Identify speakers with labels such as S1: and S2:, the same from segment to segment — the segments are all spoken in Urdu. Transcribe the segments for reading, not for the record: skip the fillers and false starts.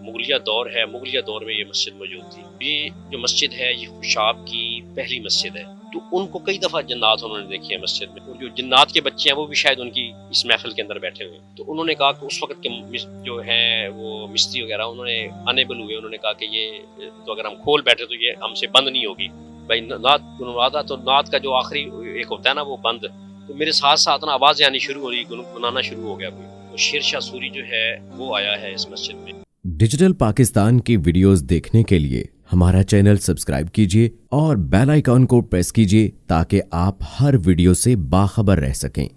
S1: مغلیہ دور ہے، مغلیہ دور میں یہ مسجد موجود تھی۔ یہ جو مسجد ہے یہ خوشاب کی پہلی مسجد ہے، تو ان کو کئی دفعہ جنات انہوں نے دیکھے ہیں مسجد میں، اور جو جنات کے بچے ہیں وہ بھی شاید ان کی اس محفل کے اندر بیٹھے ہوئے ہیں۔ تو انہوں نے کہا کہ اس وقت کے جو ہیں وہ مستری وغیرہ انہوں نے انیبل ہوئے، انہوں نے کہا کہ یہ تو اگر ہم کھول بیٹھے تو یہ ہم سے بند نہیں ہوگی بھائی، نعت گنواتا تو نعت کا جو آخری ایک ہوتا ہے نا وہ بند، تو میرے ساتھ ساتھ نا آوازیں آنی شروع ہو رہی، گنگنانا شروع ہو گیا کوئی۔ تو شیر شاہ سوری جو ہے وہ آیا ہے اس مسجد میں۔
S2: ڈیجیٹل پاکستان کی ویڈیوز دیکھنے کے لیے ہمارا چینل سبسکرائب کیجیے اور بیل آئیکن کو پریس کیجیے تاکہ آپ ہر ویڈیو سے باخبر رہ سکیں۔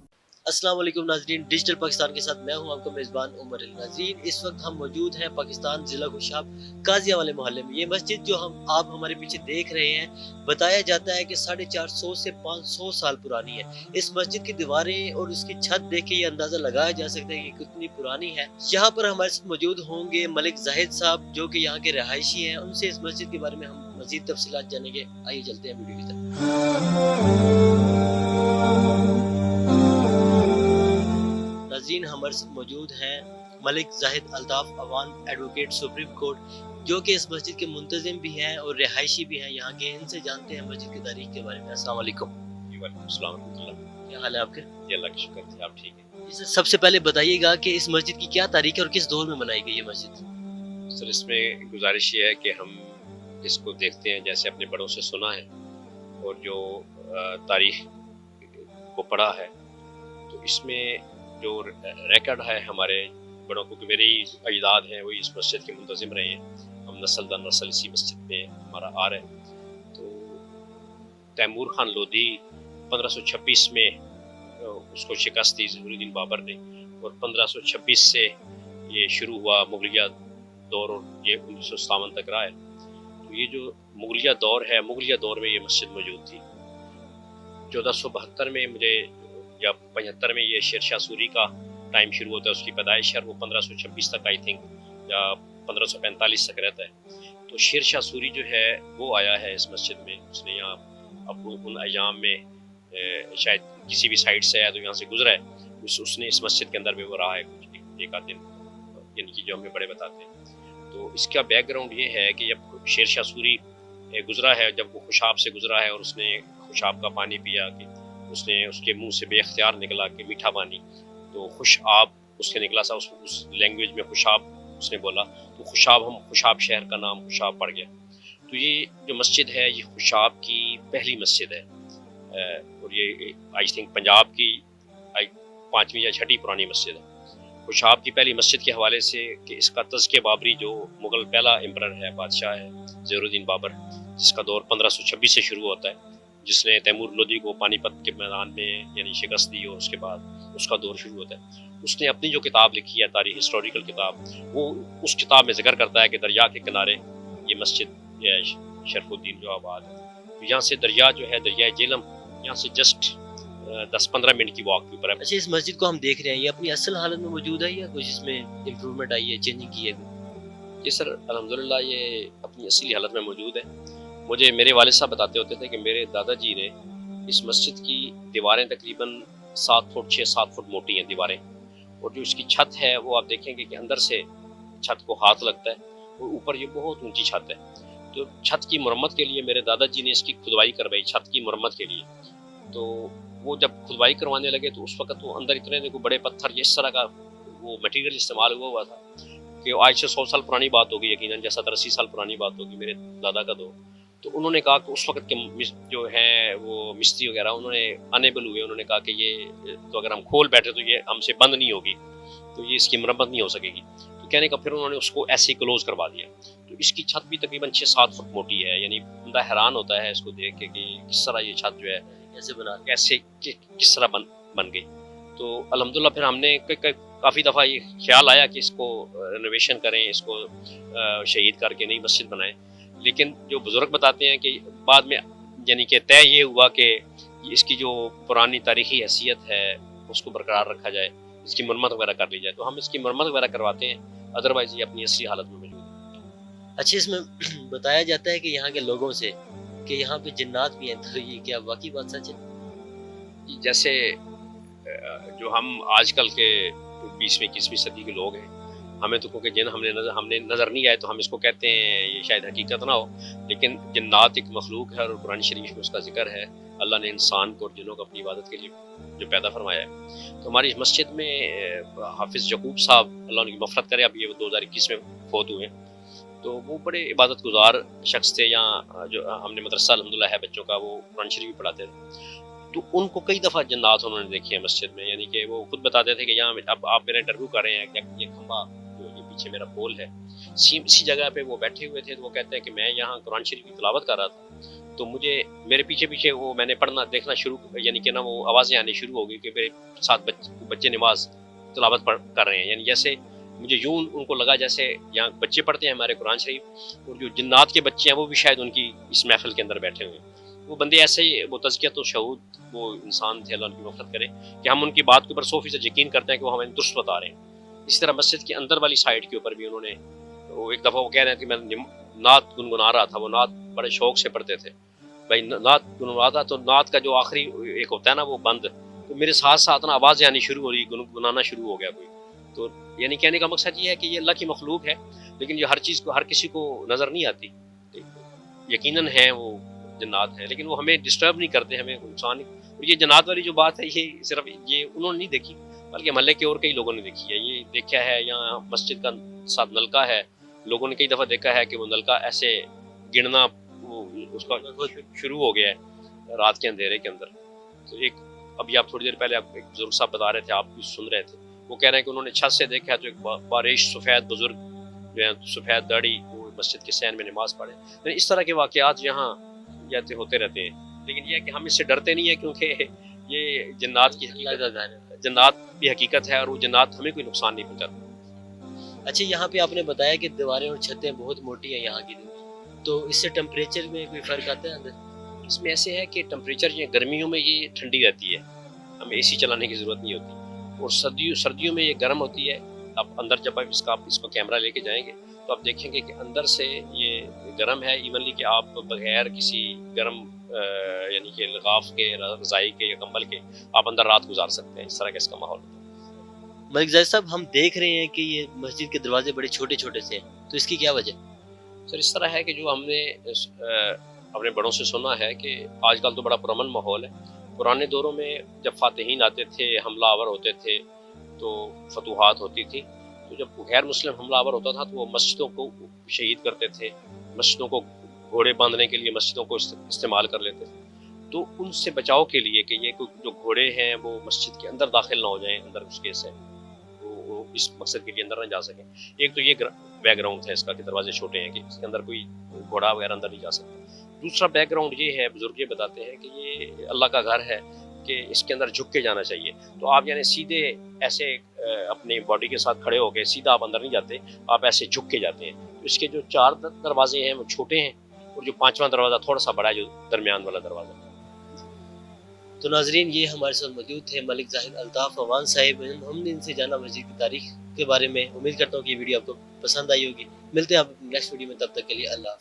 S3: السلام علیکم ناظرین، ڈیجیٹل پاکستان کے ساتھ میں ہوں آپ کا میزبان عمر علی۔ ناظرین، اس وقت ہم موجود ہیں پاکستان ضلع خوشاب قاضیہ والے محلے میں۔ یہ مسجد جو آپ ہمارے پیچھے دیکھ رہے ہیں، بتایا جاتا ہے کہ 450 سے 500 سال پرانی ہے۔ اس مسجد کی دیواریں اور اس کی چھت دیکھ کے یہ اندازہ لگایا جا سکتا ہے کہ کتنی پرانی ہے۔ یہاں پر ہمارے ساتھ موجود ہوں گے ملک زاہد صاحب، جو کہ یہاں کے رہائشی ہیں۔ ان سے اس مسجد کے بارے میں ہم مزید تفصیلات جانیں گے۔ آئیے چلتے ہیں ویڈیو کی طرف۔ ناظرین، ہمارے ساتھ موجود ہیں Malik Zahid Altaf Awan advocate supreme court, جو کہ اس مسجد کے منتظم بھی ہیں اور رہائشی بھی ہیں یہاں کے۔ ان سے جانتے ہیں مسجد کی تاریخ کے بارے میں۔ السلام علیکم۔
S1: وعلیکم السلام ورحمۃ اللہ۔
S3: کیا حال ہے آپ کے؟
S1: جی اللہ کا شکر ہے، آپ ٹھیک ہیں؟
S3: سب سے پہلے بتائیے گا کہ اس مسجد کی کیا تاریخ ہے اور کس دور میں بنائی گئی یہ مسجد؟
S1: سر اس میں گزارش یہ ہے کہ ہم اس کو دیکھتے ہیں جیسے اپنے بڑوں سے سنا ہے اور جو تاریخ کو پڑھا ہے، تو اس میں جو ریکارڈ ہے ہمارے بڑوں کو، کہ میرے ہی اجداد ہیں وہی اس مسجد کے منتظم رہے ہیں، ہم نسل در نسل اسی مسجد میں ہمارا آ رہا ہے۔ تو تیمور خان لودھی 1526 میں اس کو شکست دی ظہور الدین بابر نے، اور 1526 سے یہ شروع ہوا مغلیہ دور، اور یہ 1957 تک رہا ہے۔ تو یہ جو مغلیہ دور ہے، مغلیہ دور میں یہ مسجد موجود تھی۔ 1472 میں مجھے یا 75 میں یہ شیر شاہ سوری کا ٹائم شروع ہوتا ہے، اس کی پیدائش ہے، وہ 1526 تک آئی تھنک یا 1545 تک رہتا ہے۔ تو شیر شاہ سوری جو ہے وہ آیا ہے اس مسجد میں، اس نے یہاں اب ان ایام میں شاید کسی بھی سائڈ سے آیا تو یہاں سے گزرا ہے، اس نے اس مسجد کے اندر بھی وہ رہا ہے کچھ ایک آدھ دن، یعنی کہ جو ہمیں بڑے بتاتے ہیں۔ تو اس کا بیک گراؤنڈ یہ ہے کہ جب شیر شاہ سوری گزرا ہے، جب وہ خوشاب سے گزرا ہے اور اس نے خوشاب کا پانی پیا، کہ اس نے اس کے منہ سے بے اختیار نکلا کہ میٹھا پانی، تو خوش آب اس کے نکلا سا، اس لینگویج میں خوشاب اس نے بولا، تو خوشاب شہر کا نام خوشاب پڑ گیا۔ تو یہ جو مسجد ہے یہ خوشاب کی پہلی مسجد ہے، اور یہ آئی تھنک پنجاب کی 5ویں یا 6ٹھی پرانی مسجد ہے۔ خوشاب کی پہلی مسجد کے حوالے سے کہ اس کا تزکیہ بابری، جو مغل پہلا امپرر ہے، بادشاہ ہے ظہور الدین بابر، جس کا دور 1526 سے شروع ہوتا ہے، جس نے تیمور لودھی کو پانی پت کے میدان میں یعنی شکست دی، اور اس کے بعد اس کا دور شروع ہوتا ہے۔ اس نے اپنی جو کتاب لکھی ہے تاریخ، ہسٹوریکل کتاب، وہ اس کتاب میں ذکر کرتا ہے کہ دریا کے کنارے یہ مسجد ہے شرف الدین جو آباد ہے۔ یہاں سے دریا جو ہے دریائے جہلم، یہاں سے جسٹ 10-15 منٹ کی واک کے اوپر ہے۔
S3: اچھا، اس مسجد کو ہم دیکھ رہے ہیں، یہ اپنی اصل حالت میں موجود ہے یا کچھ اس میں امپروومنٹ آئی ہے، چینجنگ کی ہے؟
S1: جی سر، الحمدللہ یہ اپنی اصلی حالت میں موجود ہے۔ مجھے میرے والد صاحب بتاتے ہوتے تھے کہ میرے دادا جی نے اس مسجد کی دیواریں تقریباً 7 فٹ 6-7 فٹ موٹی ہیں دیواریں، اور جو اس کی چھت ہے وہ آپ دیکھیں گے کہ اندر سے چھت کو ہاتھ لگتا ہے، اور اوپر یہ بہت اونچی چھت ہے۔ تو چھت کی مرمت کے لیے میرے دادا جی نے اس کی کھدوائی کروائی چھت کی مرمت کے لیے۔ تو وہ جب کھدوائی کروانے لگے تو اس وقت وہ اندر اتنے کوئی بڑے پتھر اس طرح کا وہ مٹیریل استعمال ہوا تھا کہ آج سے 100 سال پرانی بات ہوگی، یقیناً جیسا 80 سال پرانی بات ہوگی میرے دادا کا دور۔ تو انہوں نے کہا کہ اس وقت کے جو ہیں وہ مستری وغیرہ انہوں نے انیبل ہوئے، انہوں نے کہا کہ یہ تو اگر ہم کھول بیٹھے تو یہ ہم سے بند نہیں ہوگی، تو یہ اس کی مرمت نہیں ہو سکے گی۔ تو کہنے کا پھر انہوں نے اس کو ایسے ہی کلوز کروا دیا۔ تو اس کی چھت بھی تقریباً 6-7 فٹ موٹی ہے، یعنی بندہ حیران ہوتا ہے اس کو دیکھ کے کہ کس طرح یہ چھت جو ہے کیسے کس طرح بن گئی۔ تو الحمدللہ پھر ہم نے کافی دفعہ یہ خیال آیا کہ اس کو رینوویشن کریں، اس کو شہید کر کے نئی مسجد بنائیں، لیکن جو بزرگ بتاتے ہیں کہ بعد میں یعنی کہ طے یہ ہوا کہ اس کی جو پرانی تاریخی حیثیت ہے اس کو برقرار رکھا جائے، اس کی مرمت وغیرہ کر لی جائے، تو ہم اس کی مرمت وغیرہ کرواتے ہیں، ادروائز یہ اپنی اصلی حالت میں موجود ہے۔
S3: اچھا، اس میں بتایا جاتا ہے کہ یہاں کے لوگوں سے کہ یہاں پہ جنات بھی ہیں، تو یہ کیا واقعی بات سچ ہے؟
S1: جیسے جو ہم آج کل کے 20ویں 21ویں صدی کے لوگ ہیں، ہمیں تو کیونکہ جن ہمیں نظر نہیں آئے تو ہم اس کو کہتے ہیں یہ شاید حقیقت نہ ہو، لیکن جنات ایک مخلوق ہے اور قرآن شریف میں اس کا ذکر ہے۔ اللہ نے انسان کو اور جنوں کو اپنی عبادت کے لیے جو پیدا فرمایا ہے۔ تو ہماری مسجد میں حافظ یعقوب صاحب اللہ ان کی مغفرت کرے، اب یہ 2021 میں فوت ہوئے ہیں، تو وہ بڑے عبادت گزار شخص تھے۔ یہاں جو ہم نے مدرسہ الحمدللہ ہے بچوں کا، وہ قرآن شریف پڑھاتے تھے، تو ان کو کئی دفعہ جنات انہوں نے دیکھی ہیں مسجد میں، یعنی کہ وہ خود بتاتے تھے کہ یہاں اب آپ میرا انٹرویو کر رہے ہیں، یہ کھمبا جو یہ پیچھے میرا پول ہے، اسی جگہ پہ وہ بیٹھے ہوئے تھے، تو وہ کہتے ہیں کہ میں یہاں قرآن شریف کی تلاوت کر رہا تھا، تو مجھے میرے پیچھے وہ میں نے پڑھنا دیکھنا شروع، یعنی کہ نا وہ آوازیں آنی شروع ہو گئی کہ میرے ساتھ بچے نماز تلاوت کر رہے ہیں، یعنی جیسے مجھے یوں ان کو لگا جیسے یہاں بچے پڑھتے ہیں ہمارے قرآن شریف، اور جو جنات کے بچے ہیں وہ بھی شاید ان کی اس محفل کے اندر بیٹھے ہوئے ہیں۔ وہ بندے ایسے ہی وہ تزکیت و شہود وہ انسان تھے، اللہ ان کی مغفرت کرے، کہ ہم ان کی بات کے اوپر 100% یقین کرتے ہیں کہ وہ ہمیں درست بتا رہے ہیں۔ اسی طرح مسجد کے اندر والی سائڈ کے اوپر بھی انہوں نے وہ ایک دفعہ وہ کہہ رہے ہیں کہ میں نعت گنگنا رہا تھا، وہ نعت بڑے شوق سے پڑھتے تھے، بھائی نعت گنگنا تھا، تو نعت کا جو آخری ایک ہوتا ہے نا وہ بند، تو میرے ساتھ ساتھ نا آوازیں آنی شروع ہو رہی، گنگنانا شروع ہو گیا کوئی۔ تو یعنی کہنے کا مقصد یہ ہے کہ یہ اللہ کی مخلوق ہے، لیکن یہ ہر چیز کو ہر کسی کو نظر نہیں آتی، یقیناً ہیں وہ جنات ہیں، لیکن وہ ہمیں ڈسٹرب نہیں کرتے، ہمیں نقصان نہیں۔ اور یہ جنات والی جو بات ہے یہ صرف یہ انہوں نے نہیں دیکھی، بلکہ محلے کے اور کئی لوگوں نے دیکھی ہے، یہ دیکھا ہے۔ یہاں مسجد کا ساتھ نلکا ہے، لوگوں نے کئی دفعہ دیکھا ہے کہ وہ نلکا ایسے گننا وہ اس کا شروع ہو گیا ہے رات کے اندھیرے کے اندر۔ تو ایک ابھی آپ تھوڑی دیر پہلے آپ ایک بزرگ صاحب بتا رہے تھے، آپ بھی سن رہے تھے، وہ کہہ رہے ہیں کہ انہوں نے چھت سے دیکھا تو ایک بارش سفید بزرگ جو ہیں سفید داڑھی وہ مسجد کے صحن میں نماز پڑھے۔ یعنی اس طرح کے واقعات یہاں جاتے ہوتے رہتے ہیں، لیکن یہ ہے کہ ہم اس سے ڈرتے نہیں ہیں، کیونکہ یہ جنات کی حقیقت، جنات بھی حقیقت ہے، اور وہ جنات ہمیں کوئی نقصان نہیں پہنچاتے۔
S3: اچھا، یہاں پہ آپ نے بتایا کہ دیواریں اور چھتیں بہت موٹی ہیں یہاں کی، تو اس سے ٹمپریچر میں کوئی فرق آتا ہے اندر؟
S1: اس میں ایسے ہے کہ ٹمپریچر یہ گرمیوں میں یہ ٹھنڈی رہتی ہے، ہمیں اے سی چلانے کی ضرورت نہیں ہوتی، اور سردیوں میں یہ گرم ہوتی ہے۔ آپ اندر جب آپ اس کو کیمرہ لے کے جائیں گے تو آپ دیکھیں گے کہ اندر سے یہ گرم ہے ایونلی، کہ آپ بغیر کسی گرم یعنی کہ لغاف کے، رضائی کے یا کمبل کے آپ اندر رات گزار سکتے ہیں، اس طرح کا اس کا ماحول ہوتا ہے۔
S3: ملک زاہد صاحب، ہم دیکھ رہے ہیں کہ یہ مسجد کے دروازے بڑے چھوٹے چھوٹے سے ہیں، تو اس کی کیا وجہ؟
S1: سر اس طرح ہے کہ جو ہم نے اپنے بڑوں سے سنا ہے کہ آج کل تو بڑا پرامن ماحول ہے، پرانے دوروں میں جب فاتحین آتے تھے، حملہ آور ہوتے تھے، تو فتوحات ہوتی تھی، تو جب غیر مسلم حملہ آور ہوتا تھا تو وہ مسجدوں کو شہید کرتے تھے، مسجدوں کو گھوڑے باندھنے کے لیے مسجدوں کو استعمال کر لیتے تھے۔ تو ان سے بچاؤ کے لیے کہ یہ جو گھوڑے ہیں وہ مسجد کے اندر داخل نہ ہو جائیں، اندر اس کے سے وہ اس مقصد کے لیے اندر نہ جا سکیں۔ ایک تو یہ بیک گراؤنڈ ہے اس کا کہ دروازے چھوٹے ہیں کہ اس کے اندر کوئی گھوڑا وغیرہ اندر نہیں جا سکتا۔ دوسرا بیک گراؤنڈ یہ ہے، بزرگ یہ بتاتے ہیں کہ یہ اللہ کا گھر ہے، کہ اس کے اندر جھک کے جانا چاہیے، تو آپ یعنی سیدھے ایسے اپنی باڈی کے ساتھ کھڑے ہو کے سیدھا آپ اندر نہیں جاتے، آپ ایسے جھک کے جاتے ہیں۔ تو اس کے جو 4 دروازے ہیں وہ چھوٹے ہیں، اور جو 5واں دروازہ تھوڑا سا بڑا ہے، جو درمیان والا دروازہ۔
S3: تو ناظرین، یہ ہمارے ساتھ موجود تھے ملک زاہد الطاف اعوان صاحب، ہم نے ان سے جانا مسجد کی تاریخ کے بارے میں۔ امید کرتا ہوں کہ یہ ویڈیو آپ کو پسند آئی ہوگی۔ ملتے ہیں آپ نیکسٹ ویڈیو میں، تب تک کے لیے اللہ حافظ۔